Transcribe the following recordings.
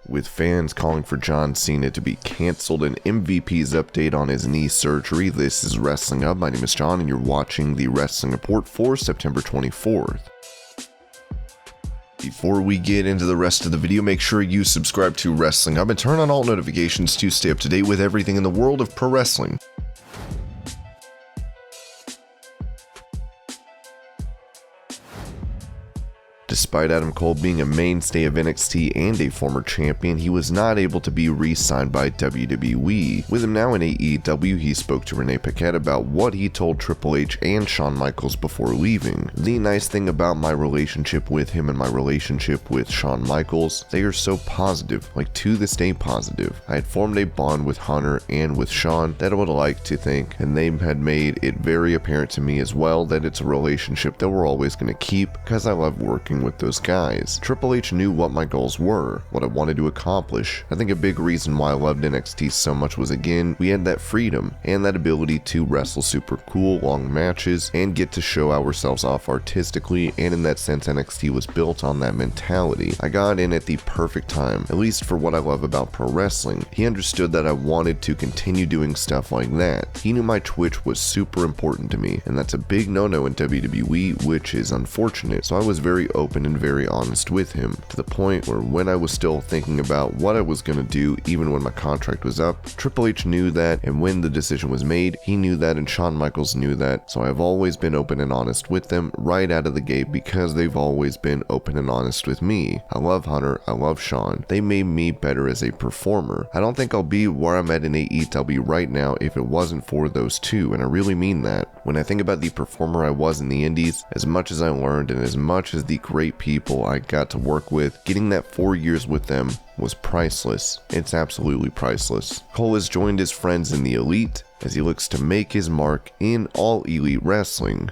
With fans calling for John Cena to be cancelled and MVP's update on his knee surgery, this is Wrestling Up. My name is John and you're watching the Wrestling Report for September 24th. Before we get into the rest of the video, make sure you subscribe to Wrestling Up and turn on all notifications to stay up to date with everything in the world of pro wrestling. Despite Adam Cole being a mainstay of NXT and a former champion, he was not able to be re-signed by WWE. With him now in AEW, he spoke to Renee Paquette about what he told Triple H and Shawn Michaels before leaving. The nice thing about my relationship with him and my relationship with Shawn Michaels, they are so positive, like to this day positive. I had formed a bond with Hunter and with Shawn that I would like to think, and they had made it very apparent to me as well that it's a relationship that we're always going to keep because I love working with those guys. Triple H knew what my goals were, what I wanted to accomplish. I think a big reason why I loved NXT so much was, again, we had that freedom and that ability to wrestle super cool long matches and get to show ourselves off artistically, and in that sense NXT was built on that mentality. I got in at the perfect time, at least for what I love about pro wrestling. He understood that I wanted to continue doing stuff like that. He knew my Twitch was super important to me, and that's a big no-no in WWE, which is unfortunate, so I was very open and very honest with him, to the point where when I was still thinking about what I was going to do even when my contract was up, Triple H knew that, and when the decision was made, he knew that and Shawn Michaels knew that, so I've always been open and honest with them right out of the gate because they've always been open and honest with me. I love Hunter, I love Shawn. They made me better as a performer. I don't think I'll be where I'm at in AEW right now if it wasn't for those two, and I really mean that. When I think about the performer I was in the indies, as much as I learned and as much as the great people I got to work with, getting that 4 years with them was priceless. It's absolutely priceless. Cole has joined his friends in the Elite as he looks to make his mark in all Elite wrestling.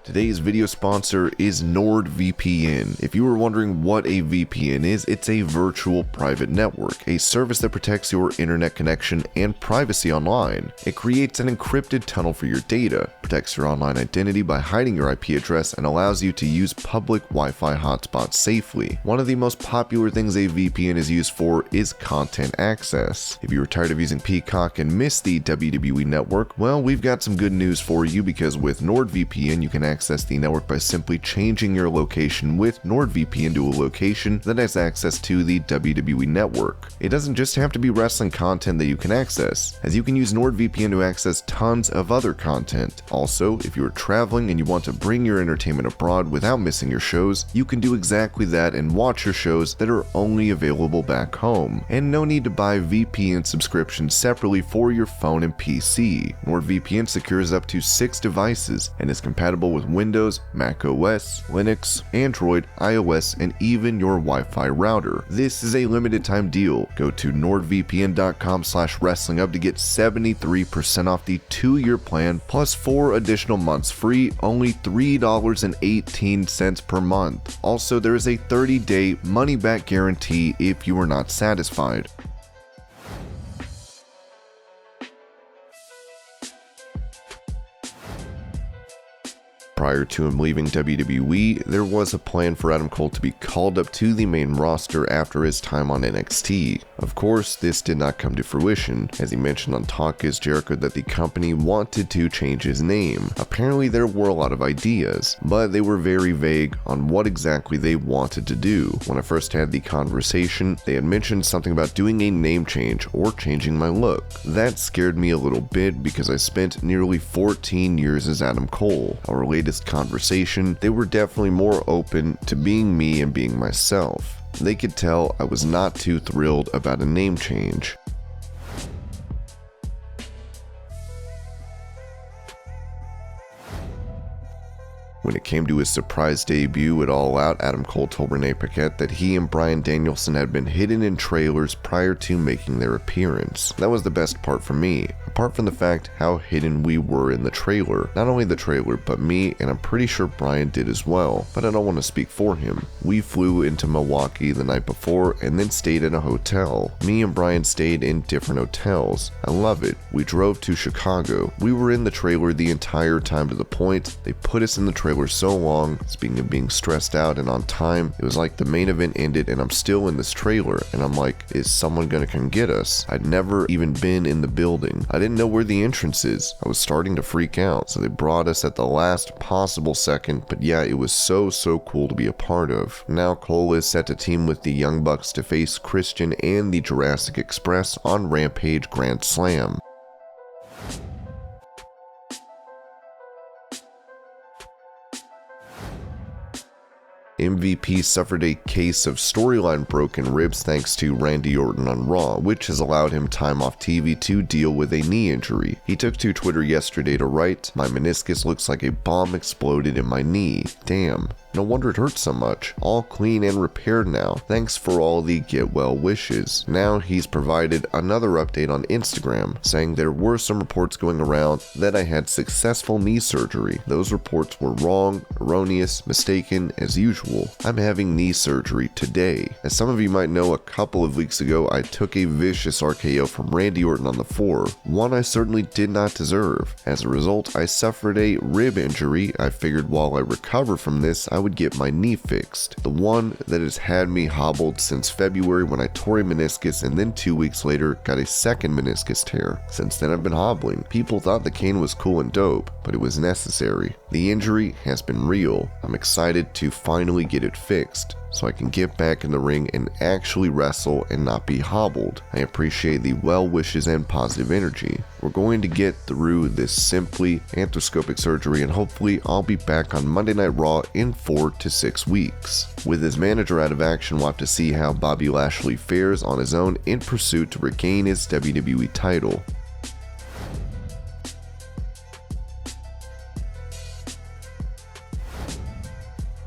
Today's video sponsor is NordVPN. If you were wondering what a VPN is, it's a virtual private network, a service that protects your internet connection and privacy online. It creates an encrypted tunnel for your data, protects your online identity by hiding your IP address, and allows you to use public Wi-Fi hotspots safely. One of the most popular things a VPN is used for is content access. If you are tired of using Peacock and miss the WWE network, well, we've got some good news for you, because with NordVPN you can access the network by simply changing your location with NordVPN to a location that has access to the WWE network. It doesn't just have to be wrestling content that you can access, as you can use NordVPN to access tons of other content. Also, if you are traveling and you want to bring your entertainment abroad without missing your shows, you can do exactly that and watch your shows that are only available back home. And no need to buy VPN subscriptions separately for your phone and PC. NordVPN secures up to 6 devices and is compatible with Windows, Mac OS, Linux, Android, iOS, and even your Wi-Fi router. This is a limited time deal. Go to nordvpn.com/wrestlingup to get 73% off the 2-year plan plus 4 additional months free, only $3.18 per month. Also, there is a 30-day money-back guarantee if you are not satisfied. Prior to him leaving WWE, there was a plan for Adam Cole to be called up to the main roster after his time on NXT. Of course, this did not come to fruition, as he mentioned on Talk is Jericho that the company wanted to change his name. Apparently there were a lot of ideas, but they were very vague on what exactly they wanted to do. When I first had the conversation, they had mentioned something about doing a name change or changing my look. That scared me a little bit because I spent nearly 14 years as Adam Cole. Our latest conversation, they were definitely more open to being me and being myself. They could tell I was not too thrilled about a name change. When it came to his surprise debut at All Out, Adam Cole told Renee Paquette that he and Bryan Danielson had been hidden in trailers prior to making their appearance. That was the best part for me, apart from the fact how hidden we were in the trailer. Not only the trailer, but me, and I'm pretty sure Bryan did as well, but I don't want to speak for him. We flew into Milwaukee the night before and then stayed in a hotel. Me and Bryan stayed in different hotels. I love it. We drove to Chicago. We were in the trailer the entire time, to the point they put us in the trailer trailer so long, speaking of being stressed out and on time, it was like the main event ended and I'm still in this trailer, and I'm like, is someone gonna come get us? I'd never even been in the building. I didn't know where the entrance is. I was starting to freak out, so they brought us at the last possible second, but yeah, it was so cool to be a part of. Now Cole is set to team with the Young Bucks to face Christian and the Jurassic Express on Rampage Grand Slam. MVP suffered a case of storyline broken ribs thanks to Randy Orton on Raw, which has allowed him time off TV to deal with a knee injury. He took to Twitter yesterday to write, "My meniscus looks like a bomb exploded in my knee. Damn. No wonder it hurts so much. All clean and repaired now. Thanks for all the get well wishes." Now he's provided another update on Instagram, saying there were some reports going around that I had successful knee surgery. Those reports were wrong, erroneous, mistaken, as usual. I'm having knee surgery today. As some of you might know, a couple of weeks ago I took a vicious RKO from Randy Orton on the floor, one I certainly did not deserve. As a result, I suffered a rib injury. I figured while I recover from this, I would get my knee fixed. The one that has had me hobbled since February when I tore a meniscus, and then 2 weeks later got a second meniscus tear. Since then I've been hobbling. People thought the cane was cool and dope, but it was necessary. The injury has been real. I'm excited to finally get it fixed, so I can get back in the ring and actually wrestle and not be hobbled. I appreciate the well wishes and positive energy. We're going to get through this simply arthroscopic surgery, and hopefully I'll be back on Monday Night Raw in 4 to 6 weeks. With his manager out of action, we'll have to see how Bobby Lashley fares on his own in pursuit to regain his WWE title.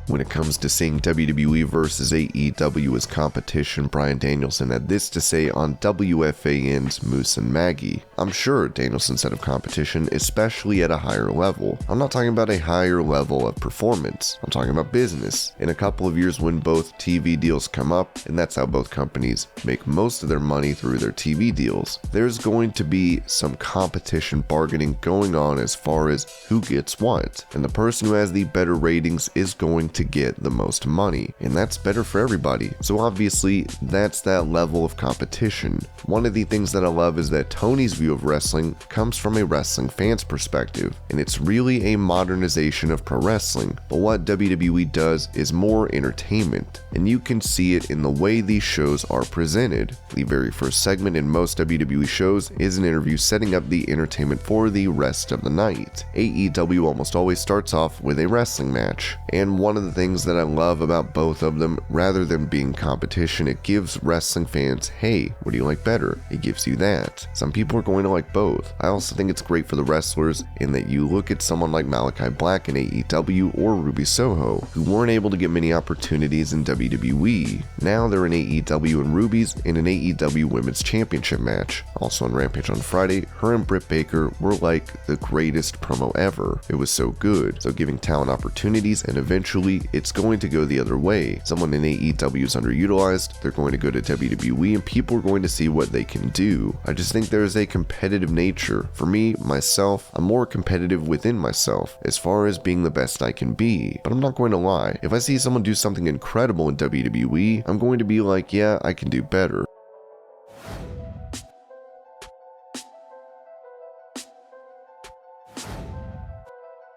When it comes to seeing WWE versus AEW as competition, Bryan Danielson had this to say on WFAN's Moose and Maggie. "I'm sure Danielson's set of competition, especially at a higher level. I'm not talking about a higher level of performance. I'm talking about business. In a couple of years when both TV deals come up, and that's how both companies make most of their money through their TV deals, there's going to be some competition bargaining going on as far as who gets what. And the person who has the better ratings is going to get the most money, and that's better for everybody. So obviously that's that level of competition. One of the things that I love is that Tony's view of wrestling comes from a wrestling fan's perspective, and it's really a modernization of pro wrestling. But what WWE does is more entertainment, and you can see it in the way these shows are presented. The very first segment in most WWE shows is an interview setting up the entertainment for the rest of the night. AEW almost always starts off with a wrestling match, and one of the things that I love about both of them, rather than being competition, it gives wrestling fans, hey, what do you like better? It gives you that. Some people are going to like both. I also think it's great for the wrestlers in that you look at someone like Malachi Black in AEW or Ruby Soho, who weren't able to get many opportunities in WWE. Now they're in AEW, and Ruby's in an AEW Women's Championship match. Also on Rampage on Friday, her and Britt Baker were like the greatest promo ever. It was so good. So giving talent opportunities, and eventually it's going to go the other way. Someone in AEW is underutilized, they're going to go to WWE, and people are going to see what they can do. I just think there's a competitive nature. For me, myself, I'm more competitive within myself as far as being the best I can be. But I'm not going to lie, if I see someone do something incredible in WWE, I'm going to be like, yeah, I can do better.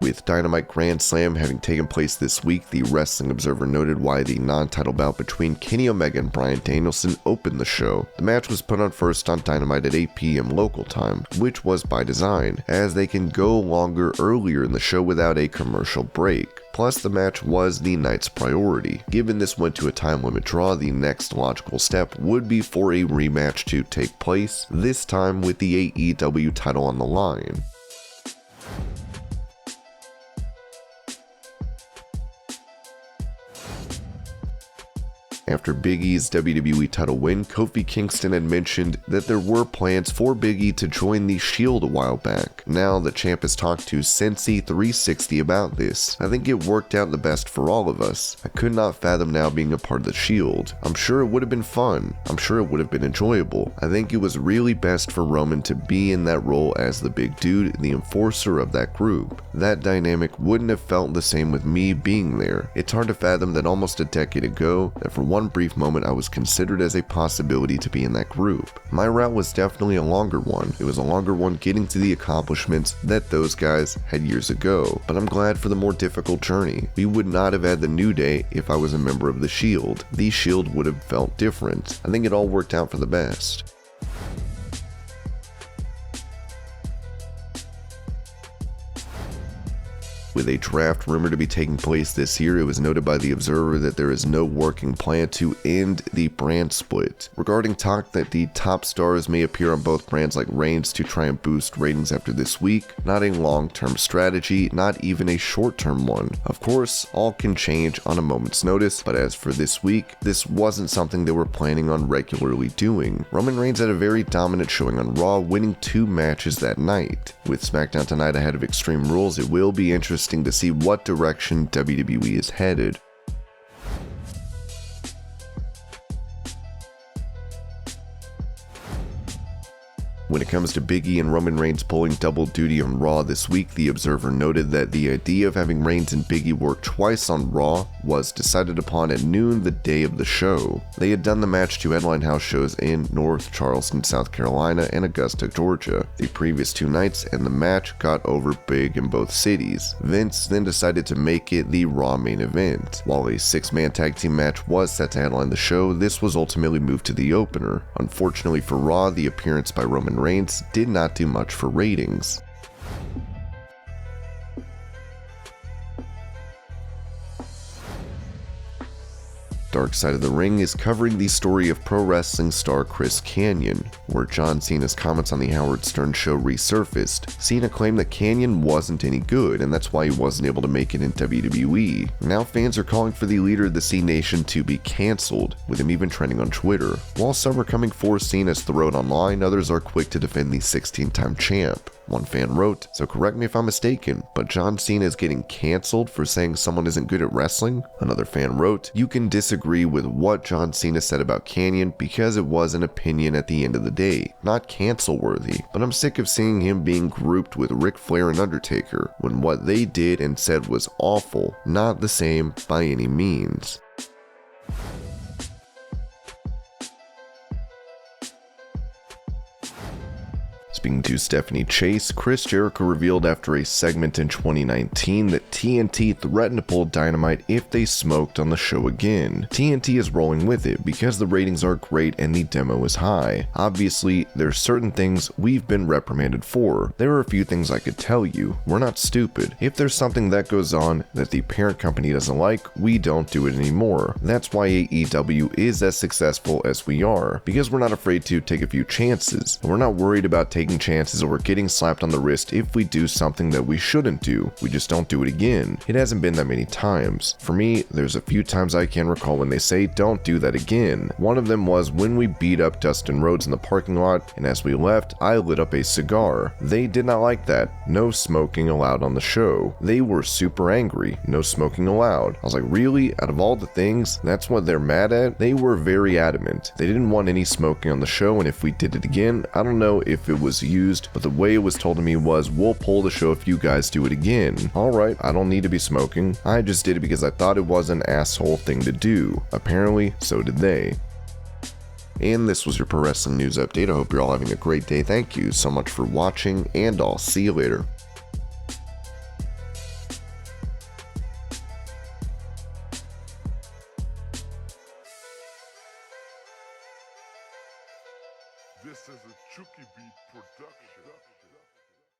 With Dynamite Grand Slam having taken place this week, the Wrestling Observer noted why the non-title bout between Kenny Omega and Bryan Danielson opened the show. The match was put on first on Dynamite at 8 p.m. local time, which was by design, as they can go longer earlier in the show without a commercial break. Plus, the match was the night's priority. Given this went to a time limit draw, the next logical step would be for a rematch to take place, this time with the AEW title on the line. After Big E's WWE title win, Kofi Kingston had mentioned that there were plans for Big E to join the Shield a while back. Now the champ has talked to Sensi 360 about this. I think it worked out the best for all of us. I could not fathom now being a part of the Shield. I'm sure it would have been fun. I'm sure it would have been enjoyable. I think it was really best for Roman to be in that role as the big dude, the enforcer of that group. That dynamic wouldn't have felt the same with me being there. It's hard to fathom that almost a decade ago, that for one brief moment I was considered as a possibility to be in that group. My route was definitely a longer one. It was a longer one getting to the accomplishments that those guys had years ago, but I'm glad for the more difficult journey. We would not have had the New Day if I was a member of the Shield. The Shield would have felt different. I think it all worked out for the best. With a draft rumored to be taking place this year, it was noted by The Observer that there is no working plan to end the brand split. Regarding talk that the top stars may appear on both brands like Reigns to try and boost ratings after this week, not a long-term strategy, not even a short-term one. Of course, all can change on a moment's notice, but as for this week, this wasn't something they were planning on regularly doing. Roman Reigns had a very dominant showing on Raw, winning 2 matches that night. With SmackDown tonight ahead of Extreme Rules, it will be interesting to see what direction WWE is headed. When it comes to Big E and Roman Reigns pulling double duty on Raw this week, The Observer noted that the idea of having Reigns and Big E work twice on Raw was decided upon at noon the day of the show. They had done the match to headline house shows in North Charleston, South Carolina and Augusta, Georgia, the previous 2 nights, and the match got over big in both cities. Vince then decided to make it the Raw main event. While a 6-man tag team match was set to headline the show, this was ultimately moved to the opener. Unfortunately for Raw, the appearance by Roman Reigns did not do much for ratings. Dark Side of the Ring is covering the story of pro wrestling star Chris Kanyon, where John Cena's comments on the Howard Stern show resurfaced. Cena claimed that Kanyon wasn't any good, and that's why he wasn't able to make it in WWE. Now fans are calling for the leader of the C Nation to be cancelled, with him even trending on Twitter. While some are coming for Cena's throat online, others are quick to defend the 16-time champ. One fan wrote, "So correct me if I'm mistaken, but John Cena is getting cancelled for saying someone isn't good at wrestling?" Another fan wrote, "You can disagree with what John Cena said about Kanyon because it was an opinion at the end of the day, not cancel worthy, but I'm sick of seeing him being grouped with Ric Flair and Undertaker when what they did and said was awful, not the same by any means." Speaking to Stephanie Chase, Chris Jericho revealed after a segment in 2019 that TNT threatened to pull Dynamite if they smoked on the show again. TNT is rolling with it because the ratings are great and the demo is high. Obviously, there's certain things we've been reprimanded for. There are a few things I could tell you. We're not stupid. If there's something that goes on that the parent company doesn't like, we don't do it anymore. That's why AEW is as successful as we are, because we're not afraid to take a few chances. We're not worried about taking chances or getting slapped on the wrist if we do something that we shouldn't do. We just don't do it again. It hasn't been that many times. For me, there's a few times I can recall when they say don't do that again. One of them was when we beat up Dustin Rhodes in the parking lot, and as we left, I lit up a cigar. They did not like that. No smoking allowed on the show. They were super angry. No smoking allowed. I was like, really? Out of all the things, that's what they're mad at? They were very adamant. They didn't want any smoking on the show, and if we did it again, I don't know if it was used, but the way it was told to me was, we'll pull the show if you guys do it again. Alright, I don't need to be smoking. I just did it because I thought it was an asshole thing to do. Apparently, so did they. And this was your Pro Wrestling News Update. I hope you're all having a great day. Thank you so much for watching, and I'll see you later. This is a Chucky Beat production.